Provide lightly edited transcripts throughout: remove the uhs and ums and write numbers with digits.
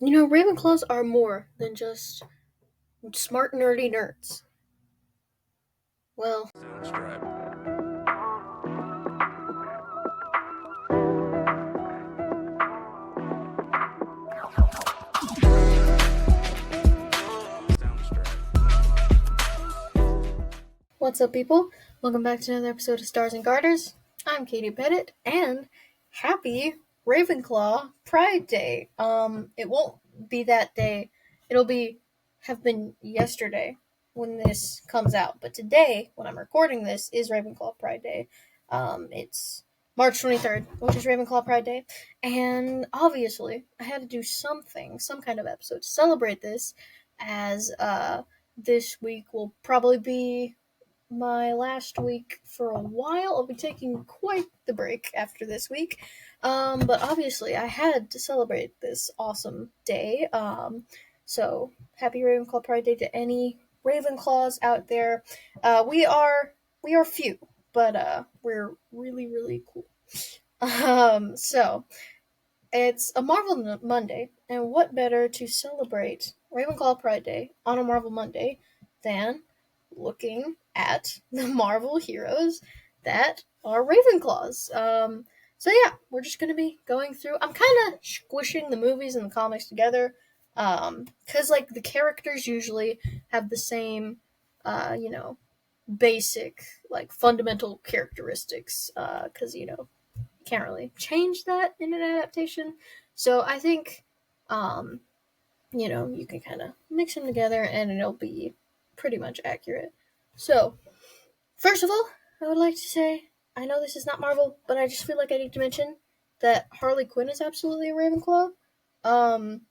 Ravenclaws are more than just smart, nerdy nerds. Well, what's up, people? Welcome back to another episode of Stars and Garters. I'm Katie Pettit, and happy Ravenclaw Pride Day. It won't be that day. Have been yesterday when this comes out, but today, when I'm recording this, is Ravenclaw Pride Day. It's March 23rd, which is Ravenclaw Pride Day, and obviously, I had to do some kind of episode to celebrate this, as this week will probably be my last week for a while. I'll be taking quite the break after this week. But obviously, I had to celebrate this awesome day. So happy Ravenclaw Pride Day to any Ravenclaws out there. We are few, but we're really really cool. So it's a Marvel Monday, and what better to celebrate Ravenclaw Pride Day on a Marvel Monday than looking at the Marvel heroes that are Ravenclaws. So yeah, we're just gonna be going through. I'm kind of squishing the movies and the comics together, because like the characters usually have the same, you know, basic like fundamental characteristics. Because can't really change that in an adaptation. So I think, um, you can kind of mix them together and it'll be pretty much accurate. So, first of all, I would like to say I know this is not Marvel, but I just feel like I need to mention that Harley Quinn is absolutely a Ravenclaw. Um,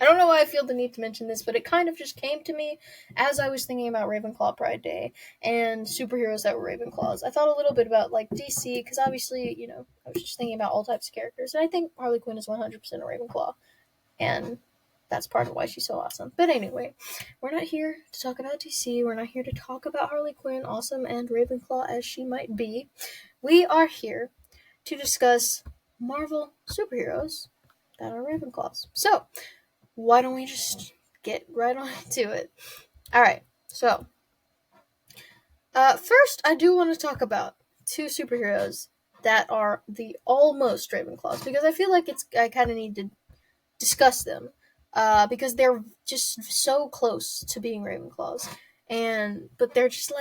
I don't know why I feel the need to mention this, but it kind of just came to me as I was thinking about Ravenclaw Pride Day and superheroes that were Ravenclaws. I thought a little bit about like DC because obviously, I was just thinking about all types of characters, and I think Harley Quinn is 100% a Ravenclaw, and that's part of why she's so awesome. But anyway, we're not here to talk about DC. We're not here to talk about Harley Quinn, awesome and Ravenclaw as she might be. We are here to discuss Marvel superheroes that are Ravenclaws. So, why don't we just get right on to it? Alright, so, first, I do want to talk about two superheroes that are the almost Ravenclaws, because I feel like I kind of need to discuss them, because they're just so close to being Ravenclaws, but they're just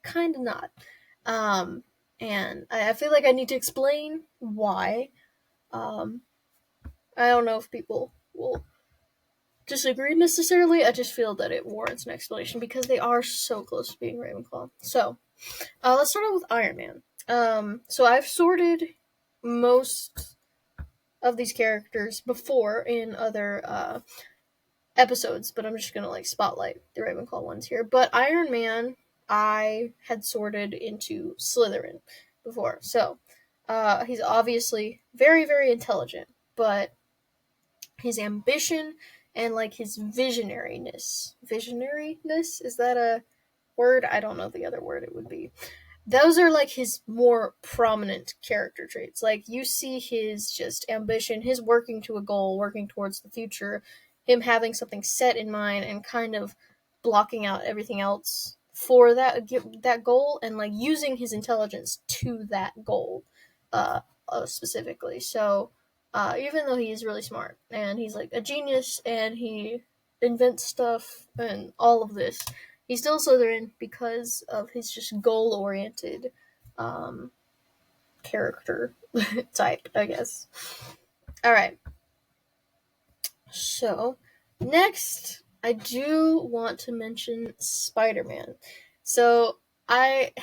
kind of not. Um, and I feel like I need to explain why. Um, I don't know if people will disagree necessarily. I just feel that it warrants an explanation because they are so close to being Ravenclaw. So, let's start out with Iron Man. So I've sorted most of these characters before in other episodes, but I'm just gonna like spotlight the Ravenclaw ones here. But Iron Man, I had sorted into Slytherin before, so he's obviously very very intelligent, but his ambition and like his visionariness, is that a word? I don't know the other word it would be. Those are like his more prominent character traits. Like you see his just ambition, his working to a goal, working towards the future, him having something set in mind and kind of blocking out everything else for that goal, and like using his intelligence to that goal, uh, specifically. So even though he is really smart and he's like a genius and he invents stuff and all of this, he's still Slytherin because of his just goal-oriented um, character type, I guess. All right. So next, I do want to mention Spider-Man. So I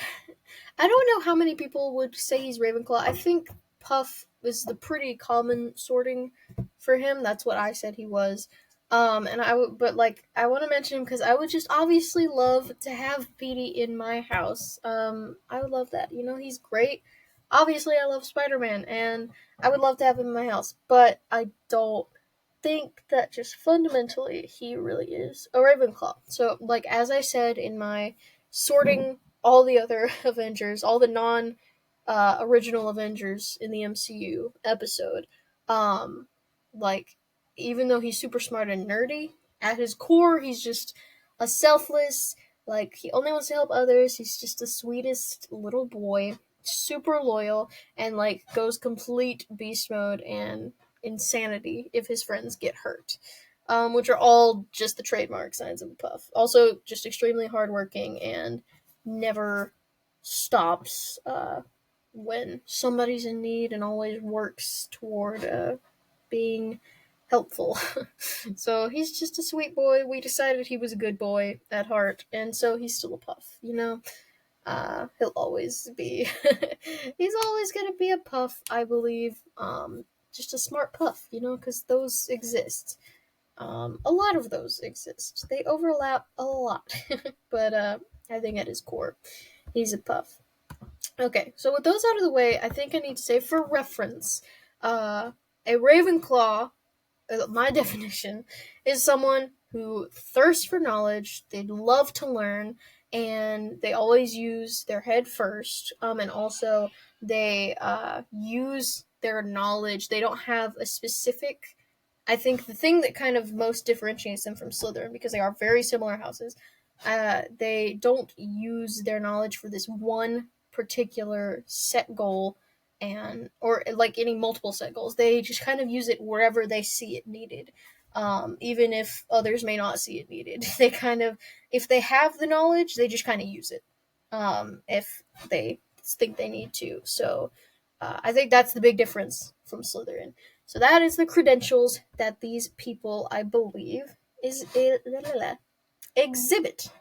I don't know how many people would say he's Ravenclaw. I think Puff is the pretty common sorting for him. That's what I said he was. And but like I want to mention him because I would just obviously love to have Petey in my house. I would love that. He's great. Obviously, I love Spider-Man, and I would love to have him in my house. But I don't think that just fundamentally he really is a Ravenclaw. So, like as I said in my sorting all the other Avengers, all the non original Avengers in the MCU episode, um, like, even though he's super smart and nerdy, at his core, he's just a selfless, like, he only wants to help others. He's just the sweetest little boy, super loyal, and, like, goes complete beast mode and insanity if his friends get hurt. Which are all just the trademark signs of a puff. Also, just extremely hardworking and never stops when somebody's in need, and always works toward being helpful. So he's just a sweet boy. We decided he was a good boy at heart, and so he's still a puff, you know? He'll always be. He's always gonna be a puff, I believe. Just a smart puff, you know, because those exist. A lot of those exist. They overlap a lot, but I think at his core, he's a puff. Okay, so with those out of the way, I think I need to say for reference, a Ravenclaw, my definition, is someone who thirsts for knowledge, they love to learn, and they always use their head first, and also they use their knowledge. They don't have a specific. I think the thing that kind of most differentiates them from Slytherin, because they are very similar houses, they don't use their knowledge for this one particular set goal, and or like any multiple set goals. They just kind of use it wherever they see it needed, even if others may not see it needed. They kind of, if they have the knowledge, they just kind of use it, if they think they need to. So I think that's the big difference from Slytherin. So that is the credentials that these people, I believe, exhibit.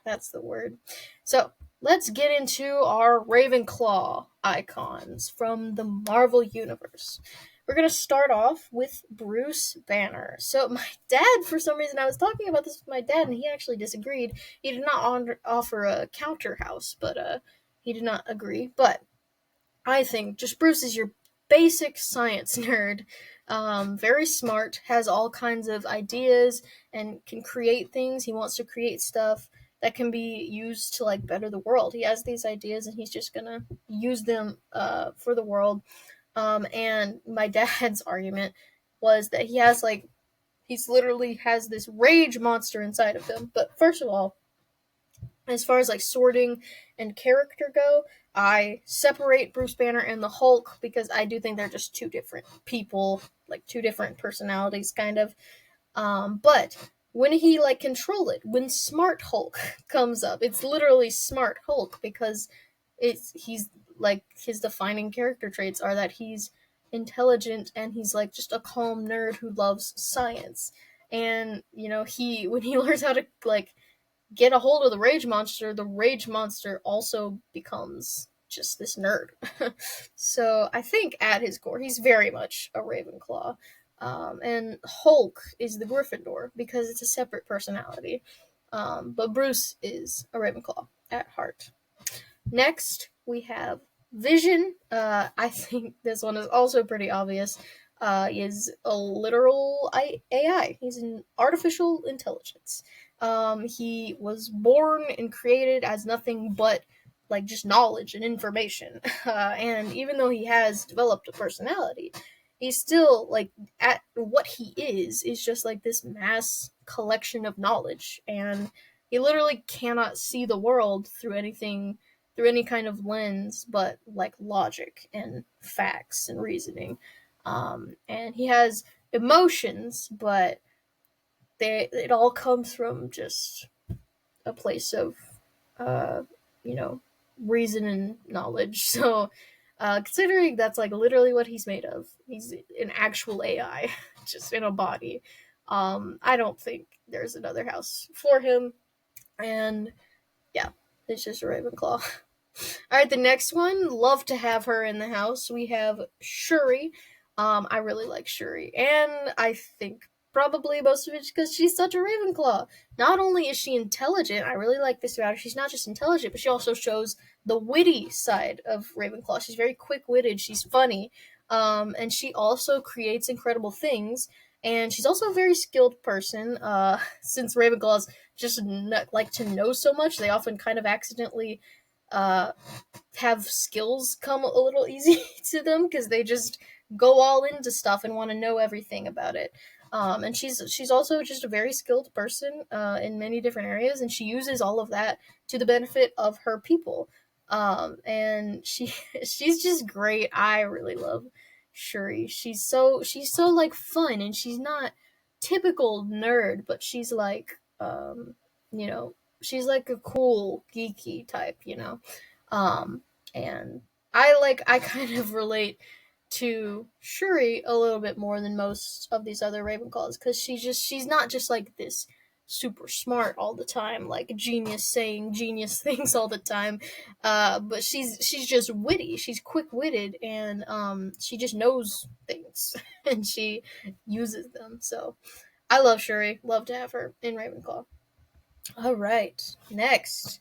That's the word. So let's get into our Ravenclaw icons from the Marvel Universe. We're going to start off with Bruce Banner. So my dad, for some reason, I was talking about this with my dad, and he actually disagreed. He did not offer a counter house, but he did not agree. But I think just Bruce is your basic science nerd. Very smart, has all kinds of ideas, and can create things. He wants to create stuff that can be used to, like, better the world. He has these ideas, and he's just gonna use them for the world. And my dad's argument was that he's literally has this rage monster inside of him. But first of all, as far as, like, sorting and character go, I separate Bruce Banner and the Hulk, because I do think they're just two different people, like two different personalities, kind of. But when he, like, control it, when Smart Hulk comes up, it's literally Smart Hulk, because he's like, his defining character traits are that he's intelligent, and he's, like, just a calm nerd who loves science. And, you know, when he learns how to, like, get a hold of the Rage Monster also becomes just this nerd. So I think at his core, he's very much a Ravenclaw. And Hulk is the Gryffindor, because it's a separate personality. But Bruce is a Ravenclaw at heart. Next, we have Vision. I think this one is also pretty obvious. Is a literal AI. He's an artificial intelligence. He was born and created as nothing but, like, just knowledge and information. And even though he has developed a personality, he's still, like, at what he is just like this mass collection of knowledge, and he literally cannot see the world through any kind of lens but, like, logic and facts and reasoning. And he has emotions, but it all comes from just a place of, uh, you know, reason and knowledge. So, considering that's, like, literally what he's made of, he's an actual AI, just in a body. I don't think there's another house for him, and yeah, it's just a Ravenclaw. Alright, the next one, love to have her in the house. We have Shuri. I really like Shuri, and I think probably most of it's because she's such a Ravenclaw. Not only is she intelligent, I really like this about her, she's not just intelligent, but she also shows the witty side of Ravenclaw. She's very quick-witted, she's funny, and she also creates incredible things, and she's also a very skilled person. Since Ravenclaws just like to know so much, they often kind of accidentally have skills come a little easy to them, because they just go all into stuff and want to know everything about it. And she's also just a very skilled person in many different areas, and she uses all of that to the benefit of her people. And she's just great. I really love Shuri. She's so like fun, and she's not typical nerd, but she's like you know, she's like a cool geeky type, you know. Um and I kind of relate to Shuri a little bit more than most of these other Ravenclaws, because she's not just like this super smart all the time, like genius saying genius things all the time. But she's just witty. She's quick witted, and she just knows things and she uses them. So I love Shuri. Love to have her in Ravenclaw. All right, next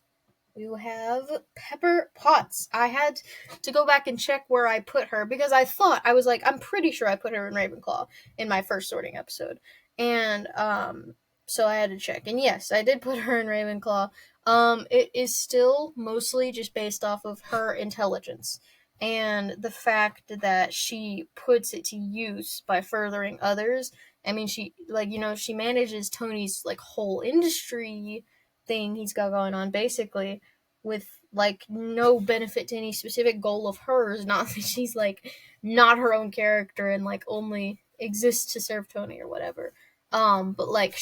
we will have Pepper Potts. I had to go back and check where I put her, because I was like, I'm pretty sure I put her in Ravenclaw in my first sorting episode. And so I had to check. And yes, I did put her in Ravenclaw. It is still mostly just based off of her intelligence and the fact that she puts it to use by furthering others. I mean, she, like, she manages Tony's like whole industry thing he's got going on, basically, with like no benefit to any specific goal of hers. Not that she's like not her own character and like only exists to serve Tony or whatever. But like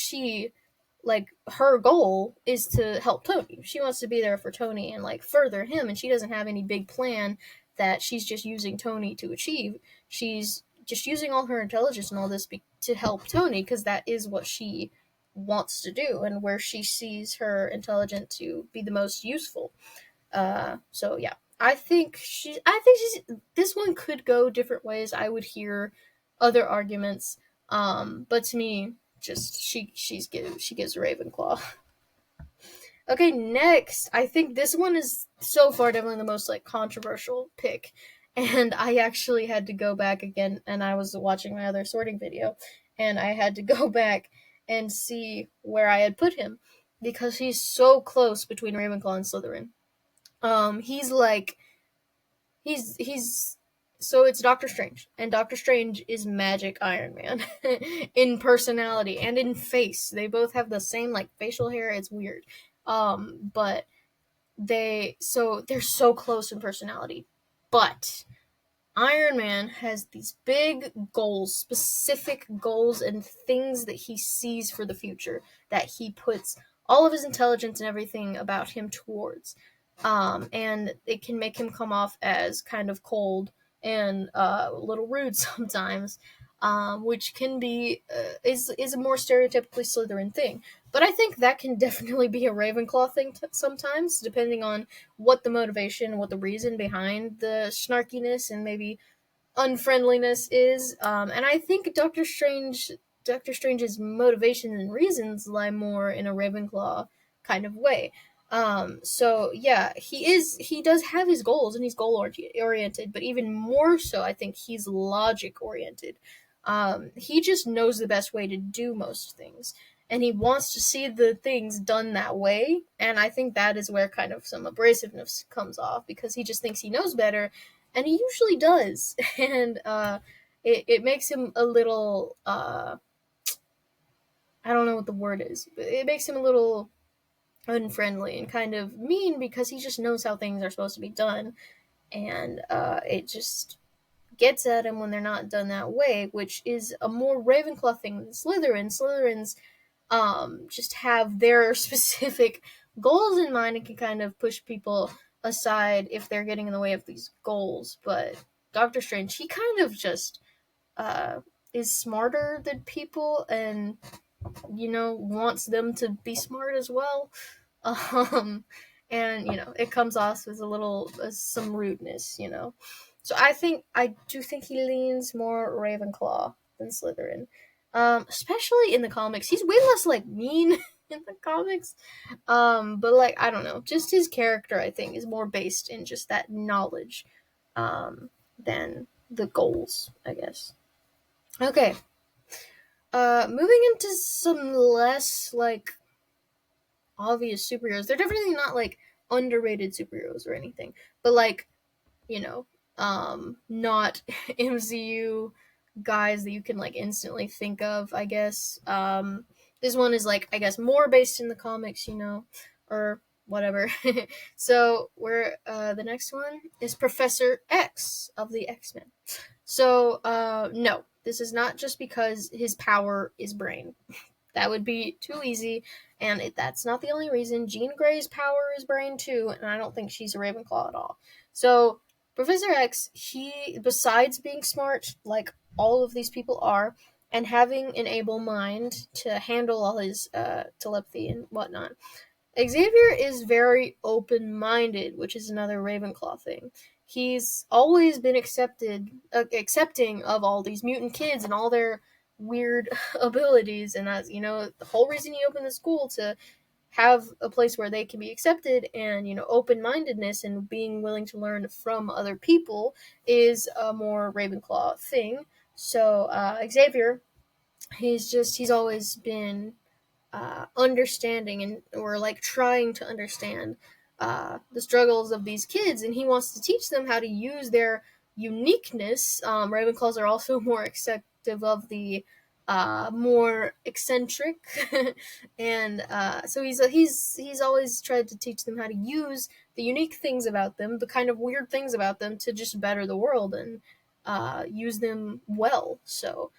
her goal is to help Tony. She wants to be there for Tony and like further him, and she doesn't have any big plan that she's just using Tony to achieve. She's just using all her intelligence and all this to help Tony, because that is what she wants to do and where she sees her intelligence to be the most useful. So yeah, I think she's this one could go different ways. I would hear other arguments. But to me, just she gives Ravenclaw. Okay, next, I think this one is so far definitely the most like controversial pick, and I actually had to go back again, and I was watching my other sorting video, and I had to go back and see where I had put him, because he's so close between Ravenclaw and Slytherin. He's like he's so it's Doctor Strange, and Doctor Strange is Magic Iron Man in personality and in face. They both have the same like facial hair. It's weird. But they're so close in personality. But Iron Man has these big goals, specific goals, and things that he sees for the future that he puts all of his intelligence and everything about him towards. And it can make him come off as kind of cold and a little rude sometimes, which can be is a more stereotypically Slytherin thing. But I think that can definitely be a Ravenclaw thing sometimes, depending on what the motivation, what the reason behind the snarkiness and maybe unfriendliness is. And I think Doctor Strange's motivations and reasons lie more in a Ravenclaw kind of way. So yeah, he does have his goals, and he's goal oriented, but even more so, I think he's logic oriented. He just knows the best way to do most things, and he wants to see the things done that way. And I think that is where kind of some abrasiveness comes off, because he just thinks he knows better, and he usually does. And it makes him a little I don't know what the word is, but it makes him a little unfriendly and kind of mean, because he just knows how things are supposed to be done, and it just gets at him when they're not done that way, which is a more Ravenclaw thing than Slytherin. Slytherins just have their specific goals in mind and can kind of push people aside if they're getting in the way of these goals. But Doctor Strange, he kind of just uh, is smarter than people, and wants them to be smart as well. Um, and it comes off as as some rudeness. So I do think he leans more Ravenclaw than Slytherin. Especially in the comics. He's way less like mean in the comics. But like, I don't know, just his character, I think, is more based in just that knowledge than the goals, I guess. Okay. Moving into some less like obvious superheroes. They're definitely not like underrated superheroes or anything, but like, not MCU guys that you can like instantly think of, I guess. This one is like, I guess, more based in the comics, or whatever. So we're the next one is Professor X of the X-Men. So no, this is not just because his power is brain. That would be too easy, and that's not the only reason. Jean Grey's power is brain too, and I don't think she's a Ravenclaw at all. So Professor X, he, besides being smart, like all of these people are, and having an able mind to handle all his telepathy and whatnot, Xavier is very open-minded, which is another Ravenclaw thing. He's always been accepting of all these mutant kids and all their weird abilities, and that's the whole reason he opened the school, to have a place where they can be accepted, and open-mindedness and being willing to learn from other people is a more Ravenclaw thing. So Xavier, he's always been understanding, and or like trying to understand the struggles of these kids, and he wants to teach them how to use their uniqueness. Ravenclaws are also more acceptive of the more eccentric, and so he's always tried to teach them how to use the unique things about them, the kind of weird things about them, to just better the world and use them well. So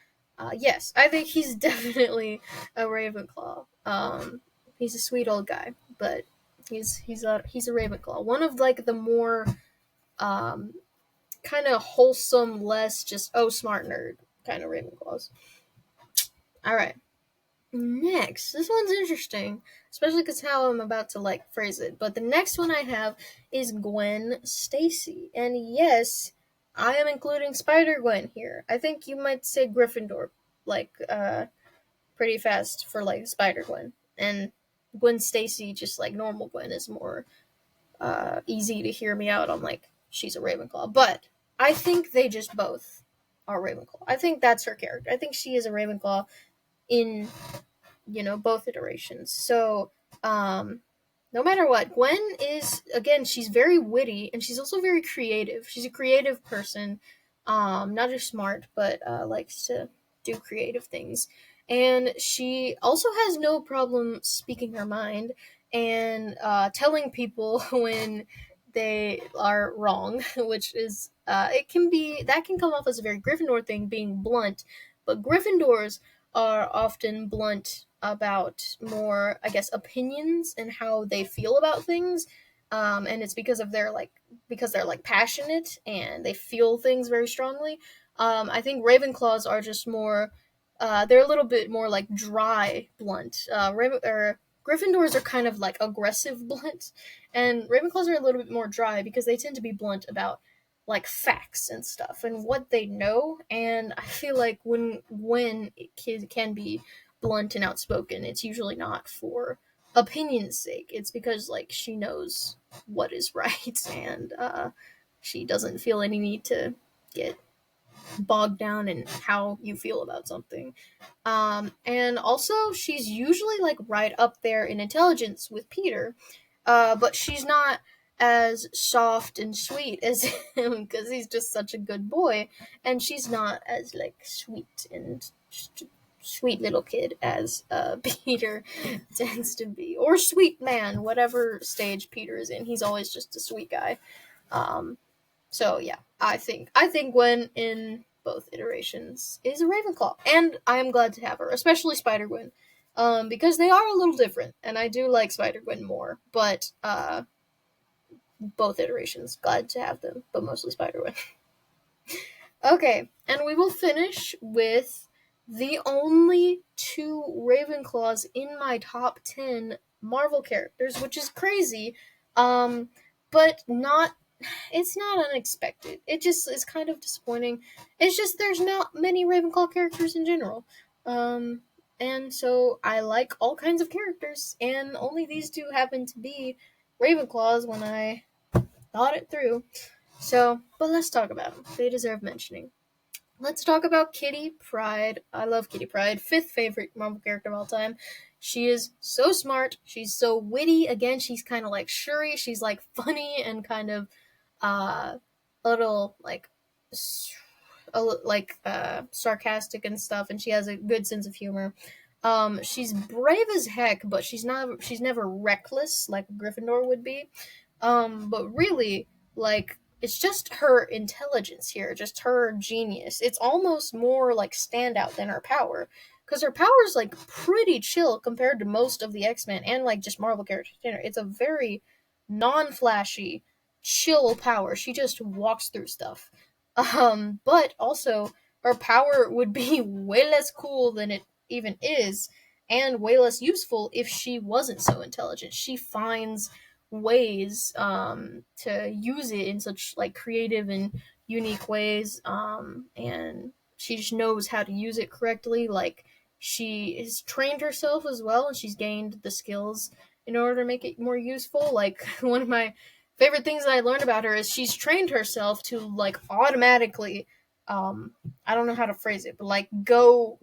yes, I think he's definitely a Ravenclaw. He's a sweet old guy, but he's a Ravenclaw. One of like the more um kind of wholesome, less just smart nerd kind of Ravenclaws. All right, next, this one's interesting, especially because how I'm about to like phrase it. But the next one I have is Gwen Stacy, and yes, I am including Spider Gwen here. I think you might say Gryffindor, like pretty fast for like Spider Gwen, and Gwen Stacy, just like normal Gwen, is more easy to hear me out on. Like she's a Ravenclaw, but I think they just both are Ravenclaw. I think that's her character. I think she is a Ravenclaw in both iterations. So no matter what, Gwen is, again, she's very witty, and she's also very creative. She's a creative person, not just smart, but likes to do creative things. And she also has no problem speaking her mind and telling people when they are wrong, which is that can come off as a very Gryffindor thing, being blunt, but Gryffindors are often blunt about more, I guess, opinions and how they feel about things. And it's because they're like passionate and they feel things very strongly. I think Ravenclaws are just more, they're a little bit more like dry blunt. Gryffindors are kind of like aggressive blunt, and Ravenclaws are a little bit more dry because they tend to be blunt about like facts and stuff and what they know. And I feel like when it can be blunt and outspoken, it's usually not for opinion's sake. It's because like she knows what is right, and she doesn't feel any need to get bogged down in how you feel about something. And also, she's usually like right up there in intelligence with Peter, but she's not as soft and sweet as him because he's just such a good boy, and she's not as like sweet and sweet little kid as Peter tends to be, or sweet man, whatever stage Peter is in. He's always just a sweet guy. Um, so yeah, I think Gwen in both iterations is a Ravenclaw, and I am glad to have her, especially Spider Gwen, because they are a little different, and I do like Spider Gwen more. But both iterations, glad to have them, but mostly Spider Gwen. Okay, and we will finish with the only two Ravenclaws in my top 10 Marvel characters, which is crazy, but not it's not unexpected. It just is kind of disappointing. It's just there's not many Ravenclaw characters in general. And so I like all kinds of characters, and only these two happen to be Ravenclaws when I thought it through. So, but let's talk about them. They deserve mentioning. Let's talk about Kitty Pryde. I love Kitty Pryde, fifth favorite Marvel character of all time. She is so smart. She's so witty. Again, she's kind of like Shuri. She's like funny and kind of uh a little like sarcastic and stuff, and she has a good sense of humor. She's brave as heck, but she's never reckless like Gryffindor would be. But really, like, it's just her intelligence here, just her genius. It's almost more like standout than her power. Because her power is like pretty chill compared to most of the X-Men and like just Marvel characters. It's a very non-flashy, chill power. She just walks through stuff. But also her power would be way less cool than it even is, and way less useful if she wasn't so intelligent. She finds ways to use it in such like creative and unique ways, and she just knows how to use it correctly. Like, she has trained herself as well, and she's gained the skills in order to make it more useful. Like, one of my favorite things that I learned about her is she's trained herself to like automatically, I don't know how to phrase it, but like go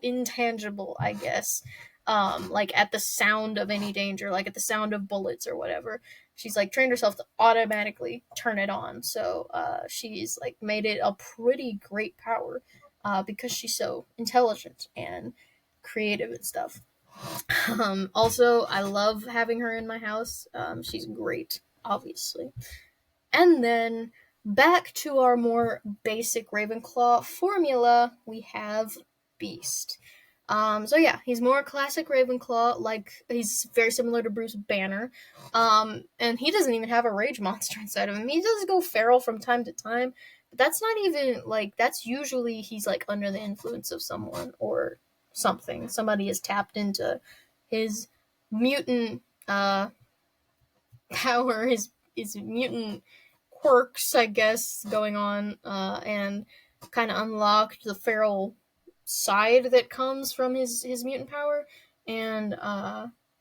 intangible, I guess. Like at the sound of any danger, like at the sound of bullets or whatever. She's like trained herself to automatically turn it on. So she's like made it a pretty great power, because she's so intelligent and creative and stuff. Also, I love having her in my house. She's great, obviously. And then back to our more basic Ravenclaw formula, we have Beast. So yeah, he's more classic Ravenclaw, like he's very similar to Bruce Banner. And he doesn't even have a rage monster inside of him. He does go feral from time to time, but that's not even like, that's usually he's like under the influence of someone or something. Somebody has tapped into his mutant power, his mutant quirks, I guess, going on, and kind of unlocked the feral side that comes from his mutant power, and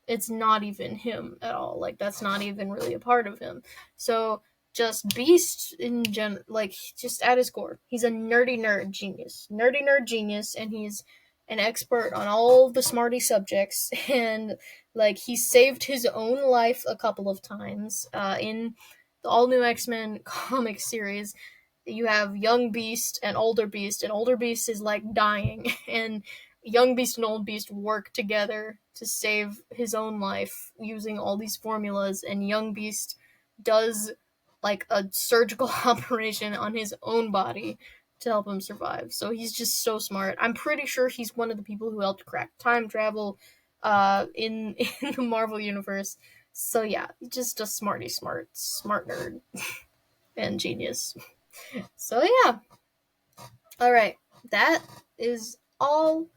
it's not even him at all. Like, that's not even really a part of him. So just Beast in like, just at his core, he's a nerdy nerd genius, and he's an expert on all the smarty subjects, and like, he saved his own life a couple of times. In the all new X-Men comic series, you have young Beast and older Beast, and older Beast is like dying, and young Beast and old Beast work together to save his own life using all these formulas, and young Beast does like a surgical operation on his own body to help him survive. So he's just so smart. I'm pretty sure he's one of the people who helped crack time travel in in the Marvel universe. So yeah, just a smart nerd and genius. So yeah. Alright. That is all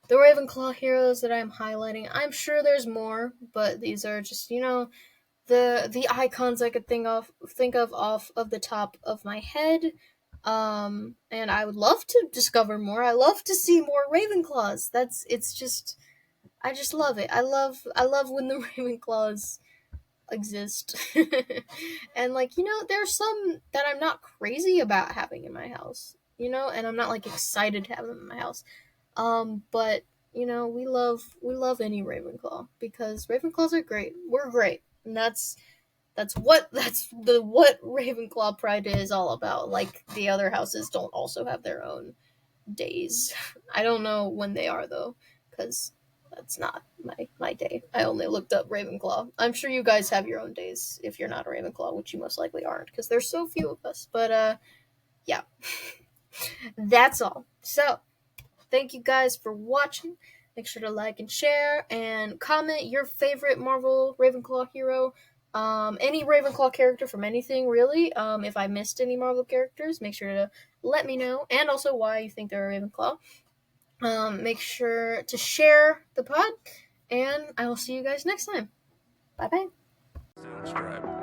the Ravenclaw heroes that I'm highlighting. I'm sure there's more, but these are just, the icons I could think of off of the top of my head. And I would love to discover more. I love to see more Ravenclaws. I just love it. I love when the Ravenclaws exist. And like, there's some that I'm not crazy about having in my house, and I'm not like excited to have them in my house. But we love any Ravenclaw because Ravenclaws are great. We're great. And that's what Ravenclaw Pride is all about. Like, the other houses don't also have their own days. I don't know when they are though, because that's not my day. I only looked up Ravenclaw. I'm sure you guys have your own days if you're not a Ravenclaw, which you most likely aren't, because there's so few of us. But yeah, that's all. So thank you guys for watching. Make sure to like and share and comment your favorite Marvel Ravenclaw hero. Any Ravenclaw character from anything, really. If I missed any Marvel characters, make sure to let me know, and also why you think they're a Ravenclaw. Make sure to share the pod, and I will see you guys next time. Bye bye.